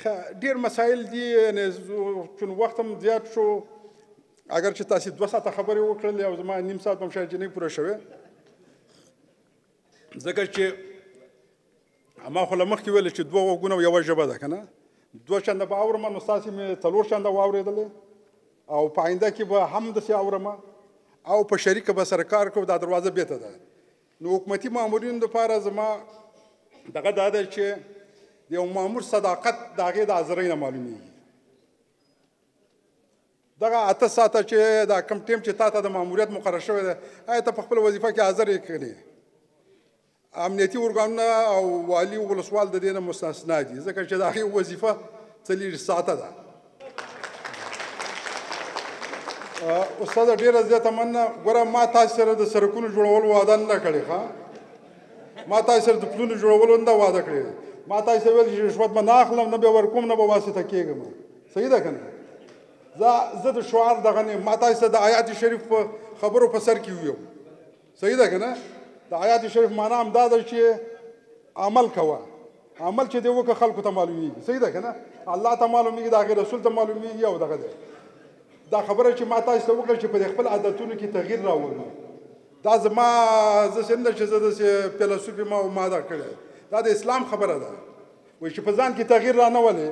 ډېر مسایل دي چون وخت هم زیات شو اگر چې تاسې 2 ساعته خبرې وکړلې او زما نیم ساعت هم شاید چې نه پوره شوی ځکه چې ما خو له مخکې ویل چې 2 غوږونه او 1 ژبه ده که نه 2 چنده به اورم نو ستاسې مې 4 چنده واورېدلې او په آینده کې به هم داسې اورم او په شریکه به سره کار کوو دا دروازه بېرته ده نو حکومتي مامورینو دپاره زما دغه دا ده چې د یو مامور صداقت د هغې د حاضرۍ نه معلومیږي دغه 8 ساعته چې دا کم ټیم چې تا ته د ماموریت مقرر شوی دی آیا ته په خپله وظیفه کې حاضر یې که نه امنیتي ارګانونه او والي ولسوال د دې نه مستثنا دي ځکه چې د هغې وظیفه 40 ساعته ده استاده ډېره زیاته مننه ګوره ما تاسې سره د سړکونو جوړولو وعده نه ده کړې ښه ما تاسې سره د پلونو جوړولو نه ده وعده کړې ما تاسې ته ویل چې رشوت به نه اخلم نه به ورکوم نه به واسطه کېږم صحیح ده که نه زه د شعار دغه نه ما تاسې ته د آیات شریف په خبرو په سر کې ویم صحیح ده که نه د آیات شریف معنا همدا ده چې عمل کوه عمل چې دی وکړه خلکو ته معلومیږي صحیح ده که نه الله ته معلومیږي د هغې رسول ته معلومیږي او دغه دی دا خبره چې ما تاسو ته وکړه چې په خپل عادتونو کې تغییر راولم دا زما زه څنګه چې زه داسې فیلسوف ما او ما دا کړی دا د اسلام خبره ده وایي چې په ځان کې تغییر را نه ولې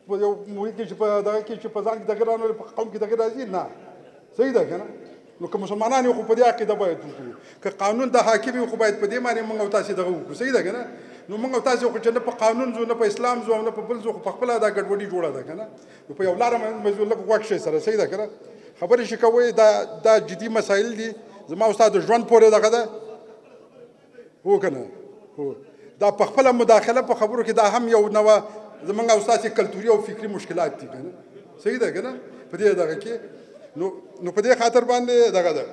په یو محیط کې چې په دغه کې چې په ځان کې تغییر را نه ولې په قوم کې تغییر راځي نه صحیح ده که نه نو که مسلمانان یو خو په دې عقیده باید وکړو که قانون د حاکم یو خو باید په دې باندې موږ او تاسې دغه وکړو صحیح ده که نه نو موږ او تاسې خو چې نه په قانون ځو نه په اسلام ځو او نه په بل ځو خو په خپله دا ګډوډي جوړه ده که نه نو په یو لاره باندې ځو لږ غوږ شئ سره صحیح ده که نه خبرې چې کوئ دا جدي مسایل دي زما او ستا د ژوند پورې دغه ده هو که نه هو دا په خپله مداخله په خبرو کې دا هم یو نوه زموږ او ستاسې کلتوري او فکري مشکلات دي که نه صحیح ده که نه په دې دغه کې نو په دې خاطر باندې دغه ده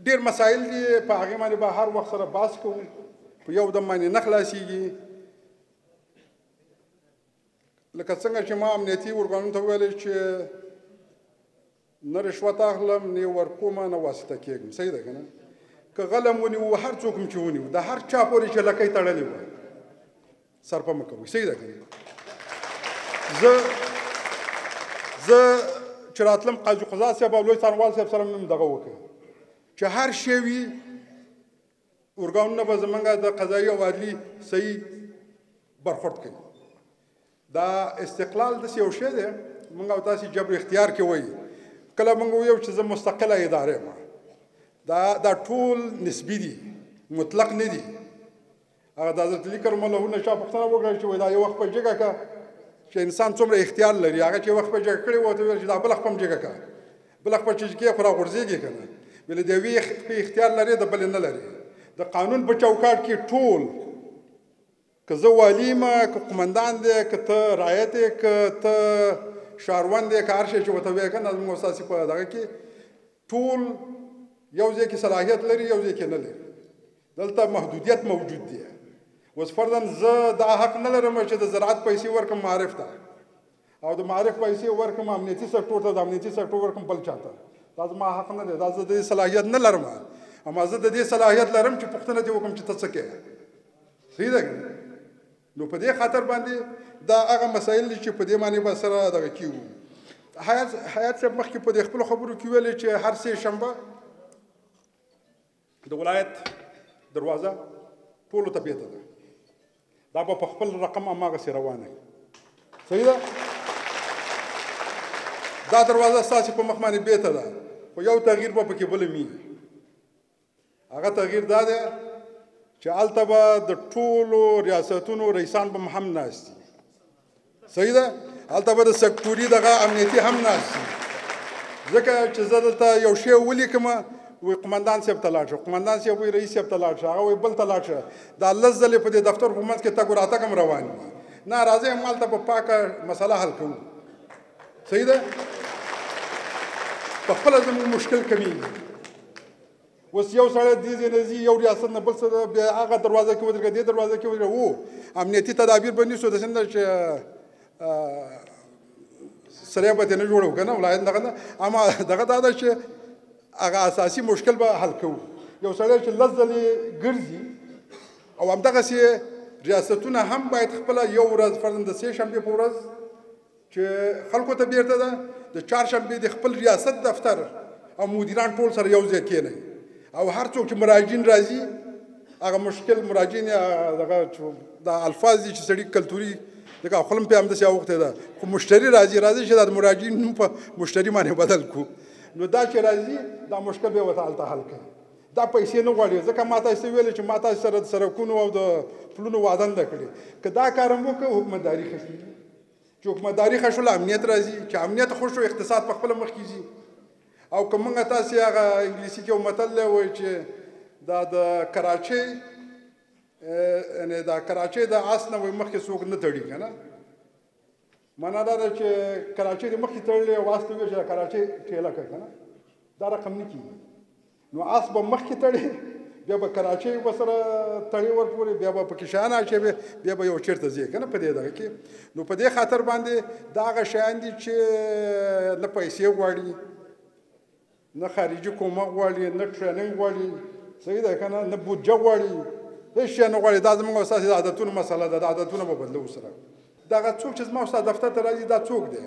ډېر مسایل دي په هغې باندې به هر وخت سره بحث کوو په یو دم باندې نه خلاصېږي لکه څنګه چې ما امنیتي ارګانونو ته وویل چې نه رشوت اخلم نه ورکوم نه واسطه کېږم صحیح ده که نه که غلم ونیو هر څوک هم چې ونیو د هر چا پورې چې لکۍ تړلې وه صرفه مه کوئ صحیح ده که نه زه چې راتلم قاضي قضات صاحب او لوی څارنوال صاحب سره مې دغه وکړه چې هر شی وي ارګانونه به زموږ د قضایي او عدلي صحیح برخورد کوي دا استقلال داسې یو شی دی موږ او تاسې جبر اختیار کې وایي کله موږ ویو چې زه مستقله اداره یم دا ټول نسبي دي مطلق نه دي هغه د حضرت علي کرم الله نه چا پوښتنه وکړه چې دا یو وخت په جګه که چې انسان څومره اختیار لري هغه چې وخت په جګه کړی و ورته ویل چې دا بله خپه هم جګه که بله خپه چې کې خو راغورځېږي که نه ویل د یوې اختیار لري د بلې نه لري د قانون په چوکاټ کې ټول که زه والي یم که قمندان دی که ته رعیت یې که ته ښاروند دی که هر شی چې ورته وایې که نه زموږ ستاسې په دغه کې ټول یو ځای کې صلاحیت لري یو ځای کې نه لري دلته محدودیت موجود دی اوس فرضاً زه دا حق نه لرم چې د زراعت پیسې ورکړم معارف ته او د معارف پیسې ورکړم امنیتي سکتور ته د امنیتي سکتور ورکړم بل چا ته دا زما حق نه دی دا زه د دې صلاحیت نه لرم اما زه د دې صلاحیت لرم چې پوښتنه دې وکړم چې ته څه کوې صحیح ده نو په دې خاطر باندې دا هغه مسایل دي چې په دې باندې به سره دغه کېږو حیات صاحب مخکې په دې خپلو خبرو کې ویلې چې هر سې شنبه د ولایت دروازه ټولو ته بیته ده دا به په خپل رقم هماغسې روانه وي صحیح ده دا دروازه ستاسې په مخ باندې بیته ده خو یو تغییر به پکې بله میږي هغه تغییر دا دی چې هلته به د ټولو ریاستونو رئیسان به هم ناست دي صحیح ده هلته به د سکتوري دغه امنیتي هم ناست دي ځکه چې زه دلته یو شی ولیکم وی قمندان صاحب ته لاړ شه قمندان صاحب وی رئیس صاحب ته لاړ شه هغه وی بل ته لاړ شه دا لس ځلې په دې دفتر په منځ کې تګ و راتګ هم روان وي نه راځئ همالته په پاکه مسله حل کوو صحیح ده په خپله زموږ مشکل کمیږي اوس یو سړی دې ځای نه ځي یو ریاست نه بل څه بیا هغه دروازه کې ودرېږه دې دروازه کې ودرېږه و امنیتي تدابیر به نیسو داسې نه چې سړی به ترې نه جوړوو که نه ولایت دغه نه اما دغه دا ده چې هغه اساسي مشکل به حل کوو یو سړی چې لس ځلې ګرځي او همدغسې ریاستونه هم باید خپله یو ورځ فرضاً د سې شنبې په ورځ چې خلکو ته بیرته ده د چهارشنبې د خپل ریاست دفتر او مدیران ټول سره یو ځای کېنئ او هر څوک چې مراجعین راځي هغه مشکل مراجعین دغه دا الفاظ دي چې سړي کلتوري لکه خپل هم پې همداسې اوښتی ده خو مشتري راځي چې دا د مراجعین نوم په مشتري باندې بدل کړو نو دا چې راځي دا مشکل به یې ورته هلته حل کړي دا پیسې نه غواړي ځکه ما تاسو ته ویلې چې ما تاسو سره د سړکونو او د پلونو وعده نه ده کړې که دا کار هم وکړو حکومتداري ښه کېږي چې حکومتداري ښه شوله امنیت راځي چې امنیت ښه شو اقتصاد په خپله مخکې ځي او که موږ تاسې هغه انګلیسي کې یو متل دی وایي چې دا د کراچۍ یعنې دا کراچۍ د آس نه وایي مخکې څوک نه تړي که نه معنا دا ده چې کراچۍ دې مخکې تړلې او آس ته وویل چې دا کراچۍ ټېله کړه که نه دا رقم نه کېږي نو آس به مخکې تړي بیا به کراچۍ ورسره تړي ورپورې بیا به پکې شیان اچوي بیا به یو چېرته ځي که نه په دې دغه کې نو په دې خاطر باندې دا هغه شیان دي چې نه پیسې غواړي نه خارجي کومک غواړي نه ټریننګ غواړي صحیح ده که نه نه بودجه غواړي هېڅ شی نه غواړي دا زموږ او ستاسې د عادتونو مسله ده د عادتونه به بدلو سره دغه څوک چې زما ستا دفتر ته راځي دا څوک دی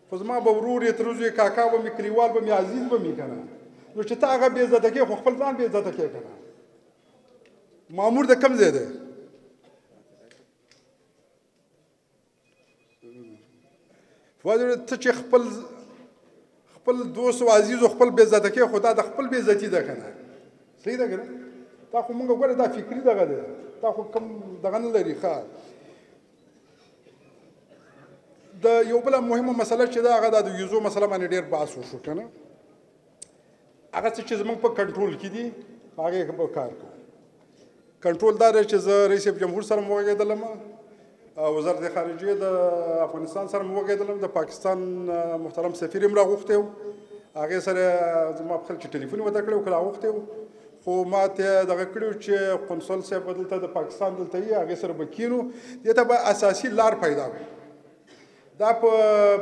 خو زما به ورور یې تروزو یې کاکا به مې کلیوال به مې عزیز به مې که نه نو چې ته هغه بې عزته کړې خو خپل ځان بې عزته کړې که نه مامور د کوم ځای دی ته چې خپل دوست او عزیز او خپل بې عزته کړې خو دا د خپل بې عزتي ده که نه صحیح ده که نه دا خو مونږ ګوره دا فکري دغه دی دا خو کوم دغه نه لري ښه د یو بله مهمه مسله چې ده هغه دا د ویزو مسله باندې ډېر بحث وشو که نه هغه څه چې زموږ په کنټرول کې دي په هغې به کار کوو کنټرول دا دی چې زه رئیس جمهور سره مو وغږېدلم وزارت خارجیه د افغانستان سره مو وغږېدلم د پاکستان محترم سفیر یې م راغوښتی و هغې سره زما په خل چې ټلیفون یې ورته کړی و که راغوښتی و خو ما ته دغه کړي و چې قونسل صاحب به دلته د پاکستان دلته یي هغې سره به کینو دې ته به اساسي لار پیدا کړو دا په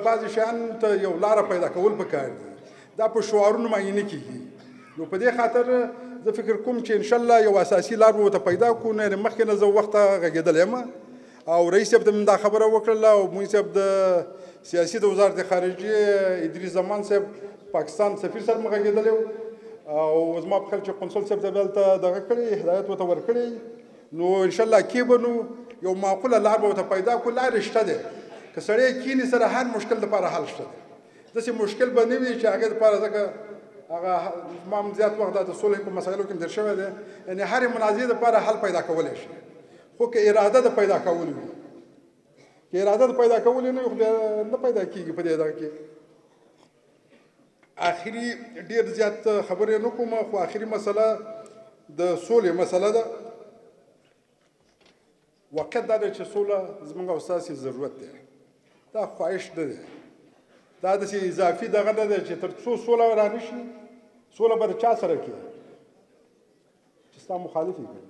بعضې شیانو ته یو لاره پیدا کول پکار دي دا په شعارونو باندې نه کېږي نو په دې خاطر زه فکر کوم چې انشاءالله یو اساسي لار به ورته پیدا کړو نه یعنې مخکې نه زه وخته غږېدلی یم او رئیس صاحب ته مې دا خبره وکړله او مونږ صاحب د سیاسي د وزارت خارجیې ادریس زمان صاحب پاکستان سفیر سره مې غږېدلی و او زما په خیال چې قونسل صاحب ته به هلته دغه کړی هدایت ورته ورکړی نو انشاءالله کې به نو یو معقوله لار به ورته پیدا کړو لارې شته دی که سړی کیني سره هر مشکل دپاره حل شته دی داسې مشکل به نه وي چې هغې دپاره ځکه هغه ما هم زیات وخت دا د صلح په مسایلو کې م تېر شوی دی یعنې هرې منازعې دپاره حل پیدا کولی شي خو که اراده د پیدا کول وي که اراده د پیدا کول نه وي خو بیا نه پیدا کېږي په دې دغه کې آخري ډېر زیات خبرې نه کوم خو آخري مسله د سولې مسله ده واقعیت دا دی چې سوله زموږ او ستاسې ضرورت دی دا خواهش نه دی دا داسې اضافي دغه نه دی چې تر څو سوله را نه شي سوله به د چا سره کوي چې ستا مخالف یې کوي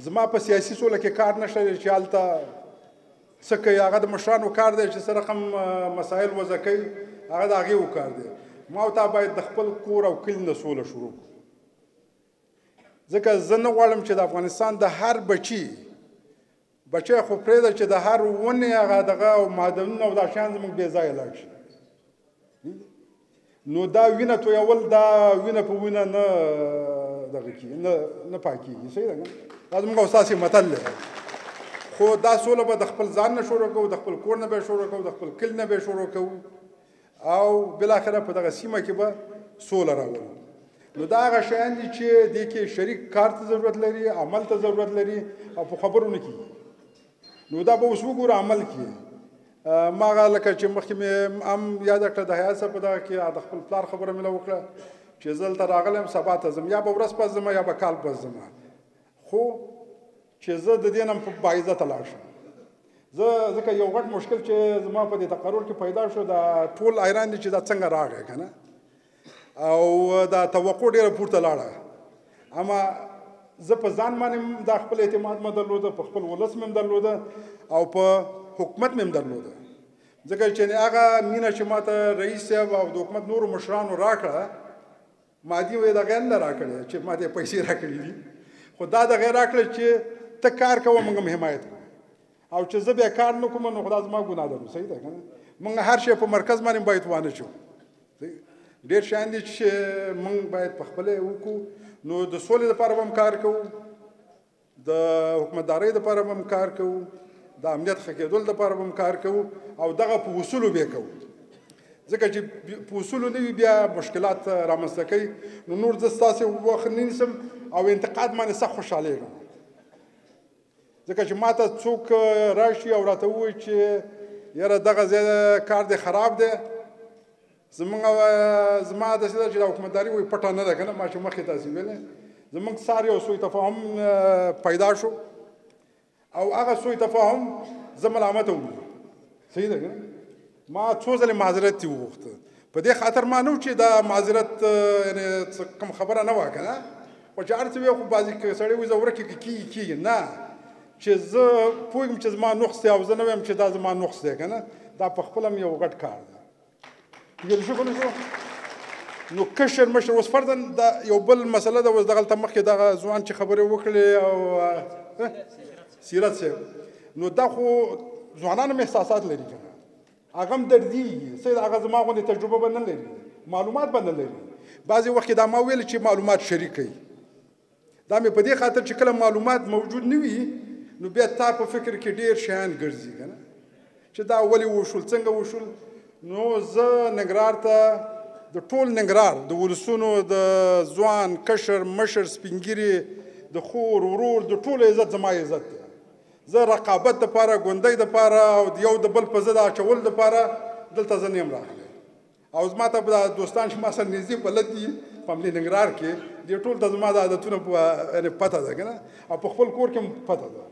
زما په سیاسي سوله کې کار نشته دی چې هلته څه کوي هغه د مشرانو کار دی چې څه رقم مسایل وضع کوي هغه د هغې کار دی ما او تا باید د خپل کور او کلي نه سوله شروع کړو ځکه زه نه غواړم چې د افغانستان د هر بچي خو پرېږده چې د هر ونې هغه دغه او معدنونه او دا شیان زموږ بې ځایه لاړ شي نو دا وینه تویول دا وینه په وینه نه دغه کېږي نه پاکېږي صحیح ده که دا زموږ او ستاسې متل دی خو دا سوله به د خپل ځان نه شروع کوو د خپل کور نه به یې شروع کوو د خپل کلي نه به یې شروع کوو او بالاخره په دغه سیمه کې به سوله راولو نو دا هغه شیان دي چې دې کې شریک کار ته ضرورت لري عمل ته ضرورت لري او په خبرو نه کېږي نو دا به اوس وګوره عمل کې ما هغه لکه چې مخکې مې هم یاده کړه د حیات صاحب په دغه کې د خپل پلار خبره مې وکړه چې زه دلته راغلی یم سبا ته ځم یا به ورځ پس ځم یا به کال پس ځم خو چې زه د دې نه باعزته لاړ شم زه ځکه یو غټ مشکل چې زما په دې تقرر کې پیدا شو دا ټول حیران دي چې دا څنګه راغی که نه او دا توقع ډېره پورته لاړه اما زه په ځان باندې دا خپل اعتماد مې درلوده په خپل ولس مې درلوده او په حکومت مې درلوده ځکه چې هغه مینه چې ما ته رئیس صاحب او د حکومت نورو مشرانو راکړه مادي وې دغه نه راکړې چې ما ته پیسې راکړې دي خو دا دغه راکړه چې ته کار کوه موږ هم حمایت کوو او چې زه بیا کار نه کوم نو خو دا زما ګناه ده. صحیح ده که نه؟ موږ هر شی په مرکز باندې باید وانه شو. ډېر شیان دي چې موږ باید په خپله وکړو. نو د سولې دپاره به هم کار کوو، د حکومتدارۍ دپاره به هم کار کوو، د امنیت ښه کېدلو دپاره به هم کار کوو او دغه په اصولو به یې کوو. ځکه چې په اصولو نه وي بیا مشکلات رامنځته کوي. نو نور زه ستاسې وخت نه نیسم او انتقاد باندې سخت خوشحالېږم، ځکه چې ما ته څوک راشي او راته ووایي چې یاره دغه ځای کار دی خراب دی. زما داسې ده چې دا حکومتداري وایي پټه نه ده که نه، ما چې مخکې تاسې ویلې زموږ سار یو سوء تفاهم پیدا شو او هغه سوء تفاهم زه ملامته وبولم. صحیح ده که نه؟ ما څو ځلې معذرت ترې وغوښته. په دې خاطر ما نه و چې دا معذرت یعنې کوم خبره نه وه که نه، خو چې هر څه وي خو بعضې سړی وایي زه ورکې که کېږي نه، چې زه پوهېږم چې زما نقص دی او زه نه وایم چې دا زما نقص دی که نه. دا په خپله هم یو غټ کار دی. پوهېږل شو که نه شو؟ نو کشر مشر اوس فرضاً دا یو بل مسله ده. اوس دغلته مخکې دغه ځوان چې خبرې وکړې او سیرت صاحب، نو دا خو ځوانان هم احساسات لري که نه، هغه هم دردېږي. صحیح هغه زما غوندې تجربه به نه لري، معلومات به نه لري. بعضې وخت کې دا ما ویل چې معلومات شریک کوي. دا مې په دې خاطر چې کله معلومات موجود نه وي نو بیا تا په فکر کې ډېر شیان ګرځي که نه، چې دا ولې وشول څنګه وشول. نو زه ننګرهار ته د ټول ننګرهار د ولسونو د ځوان کشر مشر سپین ږیري د خور ورور د ټولو عزت زما عزت دی. زه رقابت دپاره ګوندۍ دپاره او د یو د بل په ضد اچولو دپاره دلته زه نه یم راغلی. او زما ته دا دوستان چې ما سره نږدې بلد دي په همدې ننګرهار کې دې ټول ته زما د عادتونو پته ده که نه، او په خپل کور کې هم پته ده.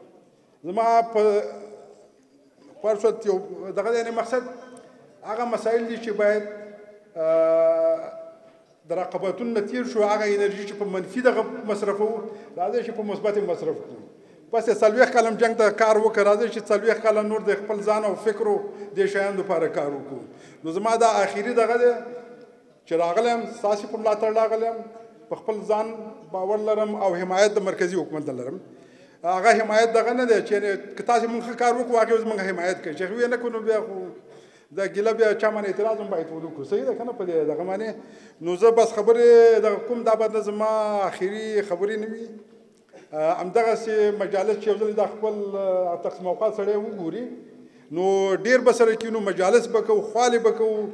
زما په فرصت یو دغه یعنې مقصد هغه مسایل دي چې باید د رقابتونو نه تېر شو. هغه انرژي چې په منفي دغه مصرفوو راځئ چې په مثبت مصرف کړو. بس 40 کاله جنګ ته کار وکړه، راځئ چې 40 کاله نور د خپل ځان او فکرو دې شیانو دپاره کار وکړو. نو زما دا آخري دغه دی چې راغلی یم، ستاسې په ملاتړ راغلی یم، په خپل ځان باور لرم او حمایت د مرکزي حکومت نه لرم. هغه حمایت دغه نه دی چې که تاسې مونږ ښه کار وکړو هغې اوس مونږ حمایت کوي، چې هغې نه کړو نو بیا خو دا ګیله بیا چا باندې اعتراض هم باید ونکړو. صحیح ده که نه په دې دغه باندې. نو زه بس خبرې دغه کوم دا به زما آخري خبرې نه وي. همدغسې مجالس چې یو ځل دا خپل تقسیم اوقات سړی وګوري نو ډېر به سره کینو، مجالس به کوو، خوالې به کوو،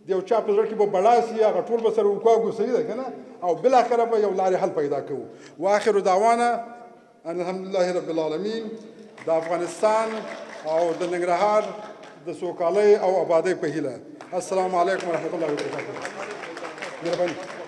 د یو چا په زړه کې به بړاسي هغه ټول به سره وکاږو. صحیح ده که نه؟ او بالاخره به یو لارې حل پیدا کوو. واخر دعوانا ان الحمدلله رب العالمین. د افغانستان او د ننګرهار د سوکالۍ او آبادۍ په هیله. السلام علیکم ورحمت الله وبرکاته. مهرباني.